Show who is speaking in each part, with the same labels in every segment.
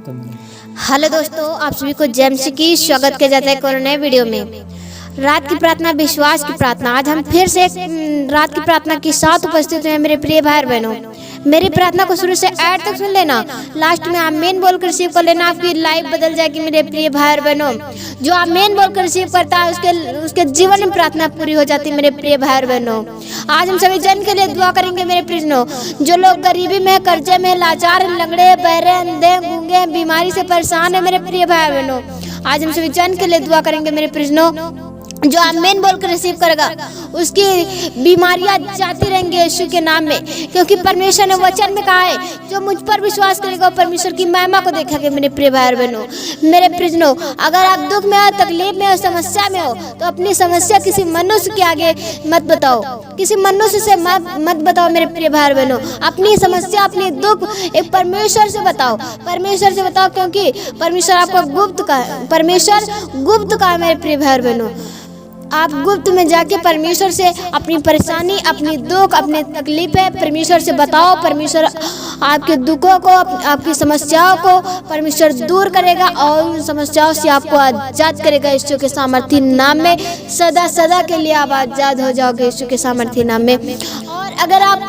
Speaker 1: Hello दोस्तों, आप सभी को जेएमसी की स्वागत किया जाता है एक और नए वीडियो में। रात की प्रार्थना, विश्वास की प्रार्थना। आज हम फिर से रात की प्रार्थना के साथ उपस्थित हैं मेरे प्रिय भाई बहनों। मेरी प्रार्थना को शुरू से एंड तक सुन लेना, लास्ट में आमीन बोलकर रिसीव कर लेना। आपकी लाइफ बदल जाएगी मेरे प्रिय भाई बहनों। जो आमीन बोलकर रिसीव करता है उसके जीवन में प्रार्थना पूरी हो जाती है मेरे प्रिय भाई बहनों। आज हम सभी जन के लिए दुआ करेंगे मेरे प्रियजनों। जो लोग गरीबी में, कर्जे में, लाचार, लंगड़े, बहरे, अंधे, गूंगे, बीमारी से परेशान है मेरे प्रिय भाई बहनों, आज हम सभी जन के लिए दुआ करेंगे मेरे प्रियजनों। जो आमीन बोलकर रिसीव करेगा उसकी बीमारियां जाती रहेंगी यीशु के नाम में, क्योंकि परमेश्वर ने वचन में कहा है जो मुझ पर विश्वास करेगा वो परमेश्वर की महिमा को देखेंगे मेरे प्रिय भाई बहनों। मेरे प्रियजनों, अगर आप दुख में हो, तकलीफ में हो, समस्या में हो तो अपनी समस्या किसी मनुष्य के आगे मत बताओ, किसी मनुष्य से मत बताओ मेरे प्रिय भाई बहनों। अपनी समस्या, अपनी दुख एक परमेश्वर से बताओ, परमेश्वर से बताओ, क्योंकि परमेश्वर आपको गुप्त का, परमेश्वर गुप्त का मेरे प्रिय भाई बहनों। आप गुप्त में जाके परमेश्वर से अपनी परेशानी, अपनी दुख, अपनी तकलीफें परमेश्वर से बताओ। परमेश्वर आपके दुखों को, आपकी समस्याओं को परमेश्वर दूर करेगा और उन समस्याओं से आपको आजाद करेगा यीशु के सामर्थी नाम में। सदा सदा के लिए आप आजाद हो जाओगे यीशु के सामर्थी नाम में। और अगर आप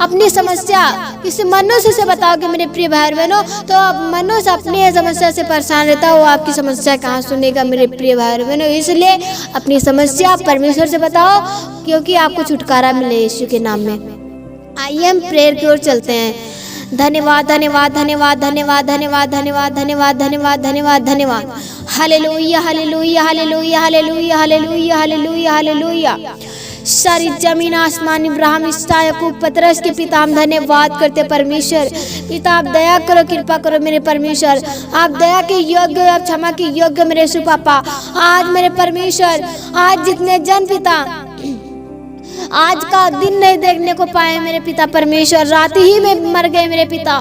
Speaker 1: अपनी समस्या किसी मनुष्य से बताओगे मेरे प्रिय भाई बहनों, तो मनुष्य अपनी समस्या से परेशान रहता है, वो आपकी समस्या कहाँ सुनेगा मेरे प्रिय भाई बहनों। इसलिए अपनी समस्या परमेश्वर से बताओ, क्योंकि आपको छुटकारा मिले यीशु के नाम में। आइए हम प्रेयर की ओर चलते हैं। धन्यवाद, धन्यवाद, धन्यवाद, धन्यवाद, धन्यवाद, धन्यवाद, धन्यवाद, धन्यवाद, धन्यवाद, धन्यवाद। Hallelujah, hallelujah, hallelujah, hallelujah, hallelujah, hallelujah, hallelujah. सारी जमीन, आसमान, इब्राहिम, इसहाक, याकूब, पतरस के पिता, हम धन्यवाद करते परमेश्वर। पिता आप दया करो, कृपा करो मेरे परमेश्वर। आप दया के योग्य, आप क्षमा के योग्य मेरे यीशु पापा। आज मेरे परमेश्वर, आज जितने जन पिता आज का दिन नहीं देखने को पाए मेरे पिता परमेश्वर, रात ही में मर गए मेरे पिता।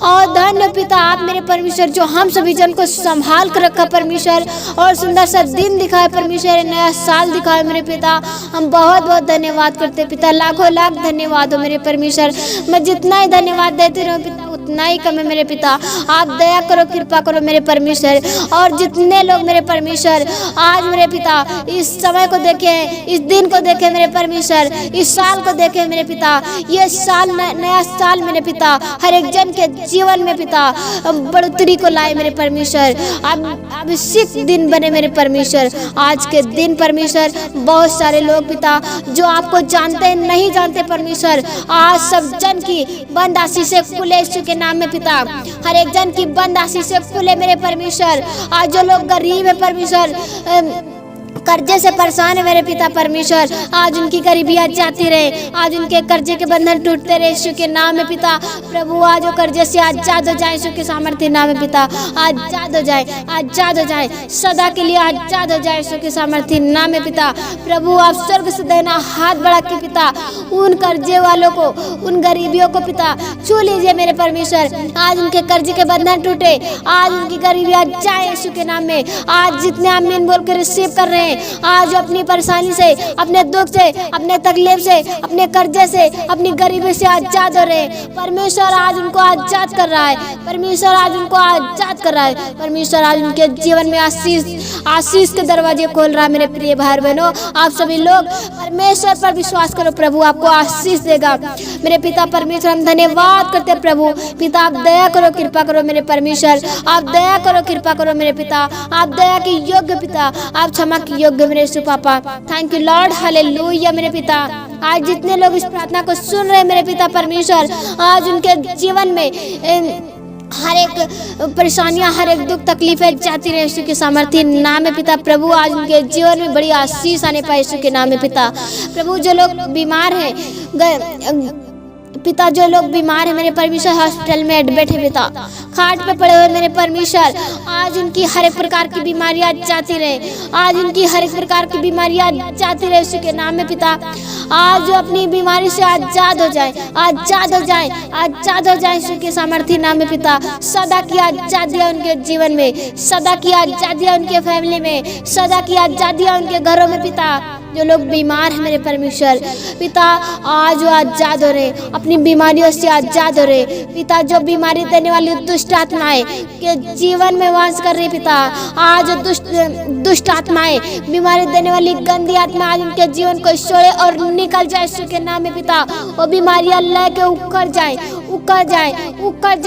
Speaker 1: और धन्य पिता आप मेरे परमेश्वर, जो हम सभी जन को संभाल कर रखा परमेश्वर, और सुंदर सा दिन दिखाए परमेश्वर, नया साल दिखाए मेरे पिता। हम बहुत बहुत धन्यवाद करते पिता, लाखों लाख धन्यवाद हो मेरे परमेश्वर। मैं जितना ही धन्यवाद देती रहूं पिता उतना ही कम है मेरे पिता। आप दया करो, कृपा करो मेरे परमेश्वर। और जितने लोग मेरे परमेश्वर आज मेरे पिता इस समय को देखें, इस दिन को देखें मेरे परमेश्वर, इस साल को देखें मेरे पिता, ये साल नया साल मेरे पिता हर एक जन के जीवन में पिता बढ़ोतरी को लाए मेरे परमेश्वर। अब इसी दिन बने मेरे परमेश्वर। आज के दिन परमेश्वर बहुत सारे लोग पिता जो आपको जानते नहीं जानते परमेश्वर, आज सब जन की बंद आशीषें खुले यीशु के नाम में पिता। हर एक जन की बंद आशीषें खुले मेरे परमेश्वर। आज जो लोग गरीब है परमेश्वर, कर्जे से परेशान है मेरे पिता परमेश्वर, आज उनकी गरीबियां जाती रहे, आज उनके कर्जे के बंधन टूटते रहे यीशु के नाम में पिता। प्रभु आज वो कर्जे से आजाद हो जाए यीशु के सामर्थ्य नाम में पिता। आजाद हो जाए, आजाद हो जाए, सदा के लिए आजाद हो जाए यीशु के सामर्थ्य नाम में पिता। प्रभु आप स्वर्ग से देना हाथ बढ़ा के पिता उन कर्जे वालों को, उन गरीबियों को पिता छू लीजिए मेरे परमेश्वर। आज उनके कर्जे के बंधन टूटे, आज उनकी गरीबियां जाए यीशु के नाम में। आज जितने आमीन बोल कर रिसीव कर रहे हैं, आज अपनी परेशानी से, अपने दुख से, अपने तकलीफ से, अपने कर्जे से, अपनी गरीबी से आजाद हो रहे हैं परमेश्वर। आज उनको आजाद कर रहा है परमेश्वर, आज उनको आजाद कर रहा है परमेश्वर। आज उनके जीवन में आशीष के दरवाजे खोल रहा है मेरे प्रिय भाई बहनों। आप सभी लोग परमेश्वर पर विश्वास करो, प्रभु आपको आशीष देगा मेरे पिता परमेश्वर। हम धन्यवाद करते हैं प्रभु पिता, आप दया करो, कृपा करो मेरे परमेश्वर। आप दया करो, कृपा करो मेरे पिता। आप दया के योग्य पिता, आप क्षमा के योग्य मेरे यीशु पापा। थैंक यू लॉर्ड, हालेलुया मेरे पिता। आज जितने लोग इस प्रार्थना को सुन रहे हैं मेरे पिता परमेश्वर, आज उनके जीवन में हर एक परेशानियां, हर एक दुख तकलीफें जाती रहे यीशु के सामर्थ्य नाम में पिता। प्रभु आज उनके जीवन में बड़ी आशीष आने पाए यीशु के नाम में पिता। प्रभु जो लोग बीमार हैं पिता, जो लोग बीमार है मेरे परमेश्वर, हॉस्पिटल में एडमिट है पिता, खाट पे पड़े हुए मेरे परमेश्वर, आज उनकी हर एक प्रकार की बीमारियां जाती रहे, आज उनकी हर एक प्रकार की बीमारियां जाती रहे यीशु के नाम में पिता। आज अपनी बीमारी से आजाद हो जाए, आजाद हो जाए, आजाद हो जाए यीशु के सामर्थ्य नाम में पिता। सदा की आजादियां उनके जीवन में, सदा की आजादियां उनके फैमिली में, सदा की आजादियां उनके घरों में पिता। जो लोग बीमार हैं मेरे परमेश्वर पिता, आज वो आजाद हो रहे, अपनी बीमारियों से आजाद हो रहे पिता। जो बीमारी देने वाली दुष्ट आत्माएं के जीवन में वास कर रही पिता, आज दुष्ट आत्माएं, बीमारी देने वाली गंदी आत्मा आज उनके जीवन को छोड़े और निकल जाए यीशु के नाम में पिता। वो बीमारियां लेके उखड़ जाए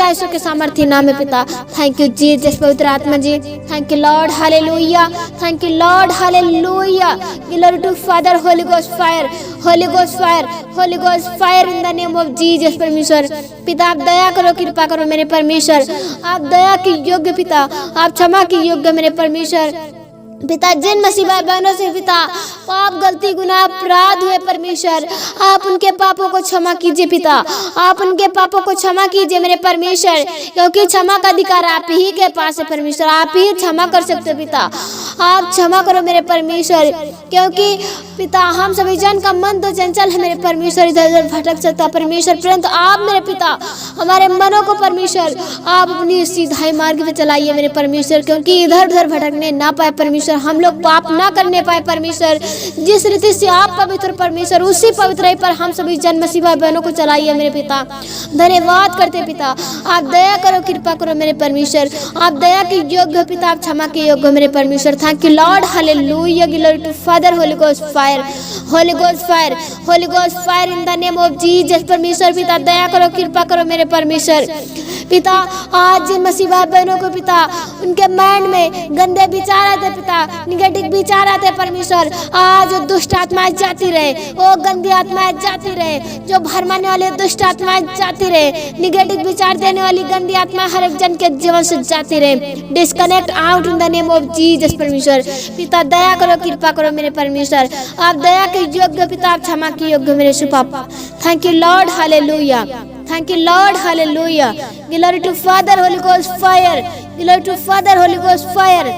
Speaker 1: यीशु के सामर्थ्य नाम में पिता। थैंक यू जीसस पवित्र आत्मा जी, thank you Lord, hallelujah, thank you Lord, hallelujah. Glory to father, Holi ghost fire, Holi ghost fire, Holi ghost fire in the name of Jesus परमेश्वर पिता। आप दया करो, कृपा करो मेरे परमेश्वर, आप दया के योग्य पिता, आप क्षमा के योग्य मेरे परमेश्वर पिता। जिन मसीह भाई बहनों से पिता पाप, गलती, गुनाह, अपराध हुए परमेश्वर, आप उनके पापों को क्षमा कीजिए पिता, आप उनके पापों को क्षमा कीजिए मेरे परमेश्वर, क्योंकि क्षमा का अधिकार आप ही के पास है परमेश्वर। आप ही क्षमा कर सकते पिता, आप क्षमा करो मेरे परमेश्वर, क्योंकि पिता हम सभी जन का मन तो चंचल है मेरे परमेश्वर, इधर उधर भटक सकता परमेश्वर, परंतु आप मेरे पिता हमारे मनों को परमेश्वर आप अपनी सीधाई मार्ग पे चलाइए मेरे परमेश्वर, क्योंकि इधर उधर भटकने ना पाए परमेश्वर, हम लोग पाप ना करने पाए परमेश्वर। जिस रीति से आप पवित्र परमेश्वर, उसी पवित्र पर हम सभी जन मसीह भाई बहनों को चलाइए मेरे पिता। धन्यवाद करते पिता, आप दया करो, कृपा करो मेरे परमेश्वर, आप दया के योग्य पिता, आप क्षमा के योग्य मेरे परमेश्वर। Thank you Lord, hallelujah, glory to father, Holi ghost fire, Holi ghost fire, Holi ghost fire in the name of Jesus परमेश्वर पिता। दया करो, कृपा करो मेरे परमेश्वर पिता। आज जिन मसीह भाई बहनों को पिता उनके माइंड में गंदे विचार आते पिता, निगेटिव विचार आते परमेश्वर, आज दुष्ट आत्माएं जाती रहे, वो गंदी आत्माएं जाती रहे, जो भरमाने वाले दुष्ट आत्माएं जाती रहे, निगेटिव विचार देने वाली गंदी आत्माएं हर एक जन के जीवन से जाती रहे। Disconnect out in the name of Jesus परमेश्वर पिता। दया करो, कृपा करो मेरे परमेश्वर, आप दया के योग्य पिता, आप क्षमा के योग्य मेरे सुपापा। Thank you Lord, hallelujah, thank you Lord, hallelujah. Glory to father, Holi ghost fire, glory to father, Holi ghost fire,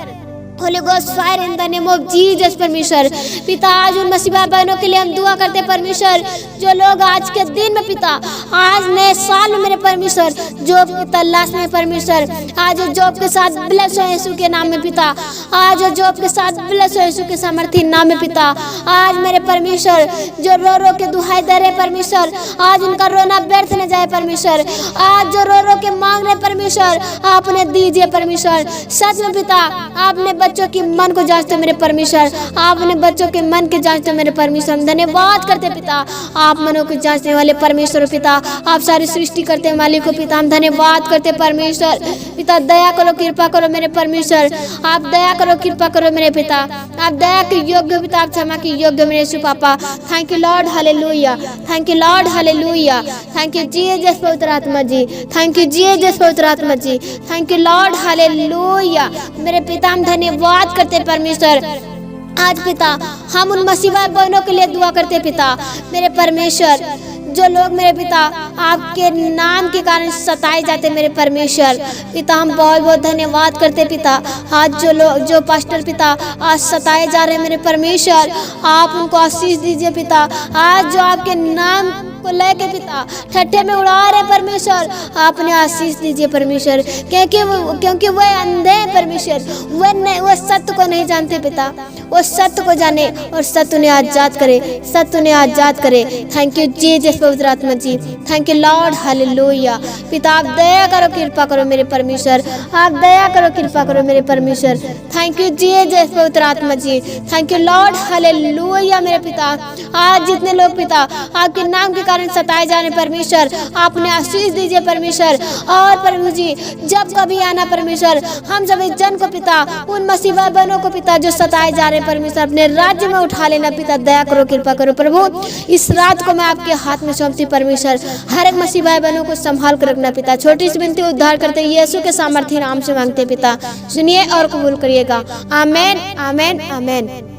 Speaker 1: Holi ghost fire in the name of Jesus परमेश्वर पिता। आज उन मसीह भाई बहनों के लिए हम दुआ करते परमेश्वर, जो लोग आज के दिन में पिता, आज नए साल में मेरे परमेश्वर जॉब की तलाश में परमेश्वर, आज जॉब के साथ ब्लेस हो यीशु के नाम में पिता, आज जॉब के साथ ब्लेस हो यीशु के सामर्थ्य नाम में पिता। आज मेरे परमेश्वर जो रो रो के दुहाई दे रहे परमेश्वर, आज उनका रोना व्यर्थ न जाए परमेश्वर, आज जो रो रो के मांग रहे परमेश्वर आप उन्हें दीजिए परमेश्वर। सच में पिता आपने बच्चों के मन को जांचते मेरे परमेश्वर, आपने बच्चों के मन के जांचते मेरे परमेश्वर। धन्यवाद करते पिता, आप मनों को जांचने वाले परमेश्वर पिता, आप सारी सृष्टि करते मालिक को पिता, हम धन्यवाद करते परमेश्वर पिता। दया करो, कृपा करो मेरे परमेश्वर, आप दया करो, कृपा करो मेरे पिता, आप दया के योग्य पिता, आप क्षमा के योग्य मेरे यीशु पापा। Thank you Lord, hallelujah, thank you Lord, hallelujah, thank you Jesus पवित्र आत्मा जी, थैंक यू जीसस पवित्र आत्मा जी, थैंक यू लॉर्ड, हालेलुया मेरे पिता। हम धन्यवाद करते परमेश्वर। आज पिता हम उन मसीह भाई बहनों के लिए दुआ करते पिता मेरे परमेश्वर, जो लोग मेरे पिता आपके नाम के कारण सताए जाते मेरे परमेश्वर पिता, हम बहुत बहुत धन्यवाद करते पिता। आज जो लोग, जो पास्टर पिता आज सताए जा रहे हैं मेरे परमेश्वर, आप उनको आशीष दीजिए पिता। आज जो आपके नाम को लेके पिता ठट्ठे में उड़ा रहे परमेश्वर, आपने आशीष दीजिए परमेश्वर, क्योंकि वो अंधे हैं परमेश्वर, वो सत्य को नहीं जानते पिता, वो सत्य को जाने और सत्य उन्हें आजाद करे, सत्य उन्हें आजाद करे। थैंक यू जीसस पवित्र आत्मा जी, थैंक यू लॉर्ड, हालेलुया पिता। आप दया करो, कृपा करो मेरे परमेश्वर, आप दया करो, कृपा करो मेरे परमेश्वर। थैंक यू जीसस पवित्र आत्मा जी, थैंक यू लॉर्ड, हालेलुया मेरे पिता। आज जितने लोग पिता आपके नाम के कारण सताए जाने परमेश्वर, आपने आशीष दीजिए परमेश्वर। और प्रभु जी जब कभी आना परमेश्वर, हम सभी जन को पिता, उन मसीह भाई बहनों को पिता जो सताए जा रहे परमेश्वर, अपने राज्य में उठा लेना पिता। दया करो, कृपा करो प्रभु। इस रात को मैं आपके हाथ में सौंपती परमेश्वर, हर एक मसीह भाई बहनों को संभाल कर रखना पिता। छोटी सी विनती उद्धार करते यीशु के सामर्थ्य नाम से मांगते पिता, सुनिए और कबूल करिएगा। आमेन, आमेन, आमेन।